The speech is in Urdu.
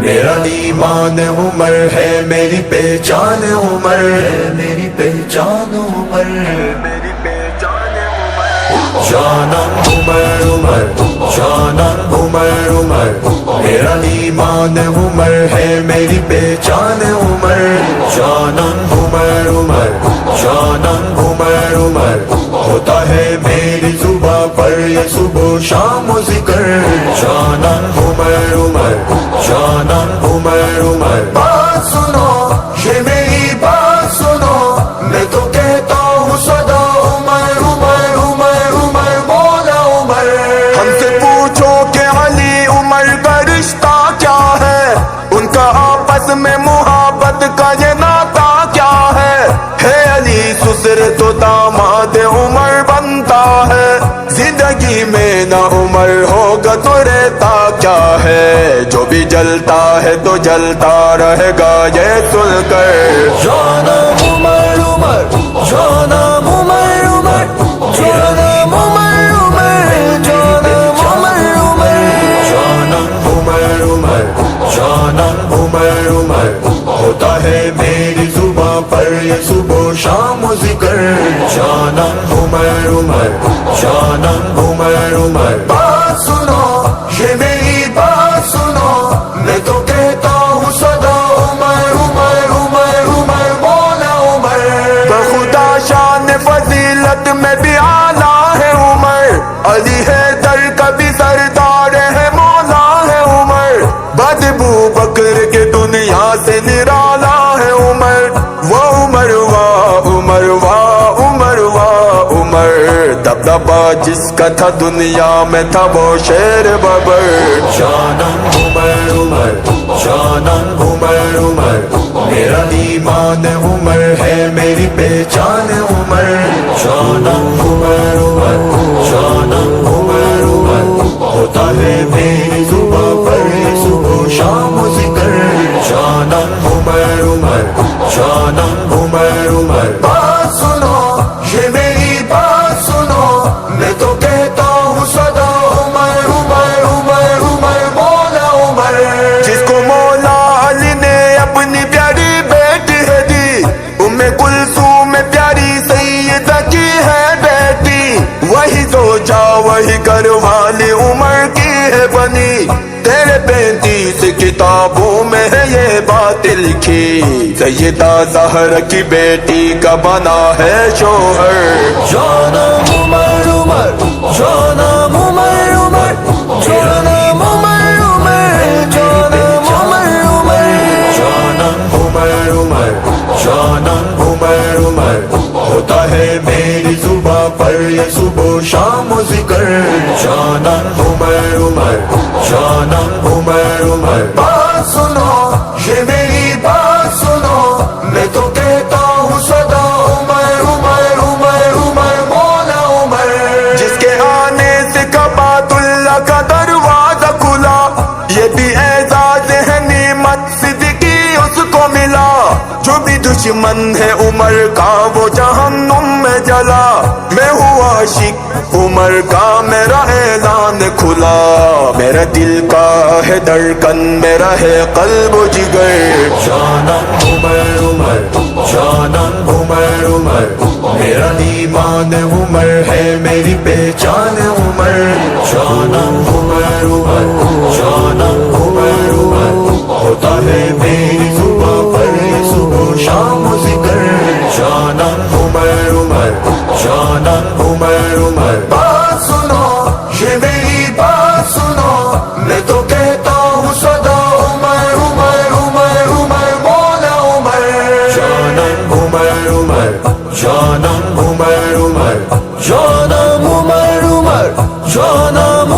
میرا ایمان عمر ہے، میری پہچان عمر ہے، میری پہچان عمر ہے، میری پہچان عمر۔ جانم عمر عمر، جانم عمر عمر، میرا ایمان عمر ہے، میری پہچان عمر۔ جانم عمر عمر، جانم عمر عمر، ہوتا ہے میری زباں پر یہ صبح و شام و ذکر۔ جانم عمر عمر، جانم عمر عمر، بات سنو یہ میری بات سنو، میں تو کہتا ہوں صدا عمر عمر عمر عمر مولا عمر۔ ہم سے پوچھو کہ علی عمر کا رشتہ کیا ہے، ان کا آپس میں محبت کا یہ ناتا کیا ہے علی سسر تو داماد عمر بنتا ہے، زندگی میں نہ عمر ہوگا تو رہتا کیا ہے، جو بھی جلتا ہے تو جلتا رہے گا یہ سن کر۔ جانم عمر عمر، جانم عمر عمر، جانم عمر عمر، جانم عمر عمر، جانم عمر عمر، جانم عمر عمر، ہوتا ہے میری زباں پر یہ صبح و شام و ذکر۔ جانم عمر عمر، جانم عمر عمر، بات سنو یہ میری بات سنو، میں تو کہتا ہوں صدا عمر عمر عمر عمر مولا عمر۔ بخدا شان فضیلت میں بھی اعلیٰ ہے عمر، علی حیدر کا بھی سردار ہے مولا ہے عمر، بعد ابو بکر کے دنیا سے نرالا ہے عمر، وہ عمر واہ عمر واہ عمر واہ عمر، دبدبا جس کا تھا دنیا میں تھا وہ شیر ببر۔ جانم عمر عمر، جانم عمر عمر، میرا ایمان عمر ہے، میری پہچان عمر۔ جانم عمر عمر، جانم عمر عمر، ہوتا ہے میری زباں پر یہ صبح و شام و ذکر۔ جانم عمر عمر، جانم عمر عمر، بات سنو یہ میری بات سنو، میں تو کہتا ہوں صدا عمر عمر عمر عمر مولا عمر۔ جس کو مولا علی نے اپنی پیاری بیٹی ہے دی، ام کلثوم پیاری سیدہ کی ہے بیٹی، وہی زوجہ وہی گھر والی عمر کی ہے بنی، تیرے 35 کتابوں میں ہے یہ بات لکھی، سیدہ زہرا کی بیٹی کا بنا ہے شوہر۔ جانم عمر عمر، جانم عمر عمر، جانم عمر عمر، جانم عمر عمر، جانم عمر عمر، جانم عمر عمر، ہوتا ہے میری زباں پر یہ صبح و شام و ذکر۔ جانم عمر عمر، جانم عمر عمر، بات سنو یہ میری بات سنو، میں تو کہتا ہوں صدا عمر عمر عمر عمر مولا عمر۔ جس کے آنے سے کعبۃ اللہ کا دروازہ کھلا، یہ بھی اعزاز ہے نعمت صدقی اس کو ملا، جو بھی دشمن ہے عمر کا وہ جہنم میں جلا، میں ہوں عاشق عمر کا میرا اعلان کھلا، میرا دل کا ہے دھڑکن میرا ہے قلب و جگر۔ جانم عمر عمر، جانم عمر عمر، میرا ایمان عمر ہے، میری پہچان عمر۔ جانم عمر عمر، جانم عمر عمر، ہوتا ہے میری زباں پر یہ صبح و شام و ذکر۔ جانم عمر عمر، جانم عمر عمر، بات سنو یہ میری بات سنو، میں تو کہتا ہوں صدا عمر عمر عمر عمر مولا عمر۔ جانم عمر عمر، جانم عمر عمر، جانم عمر عمر، جانم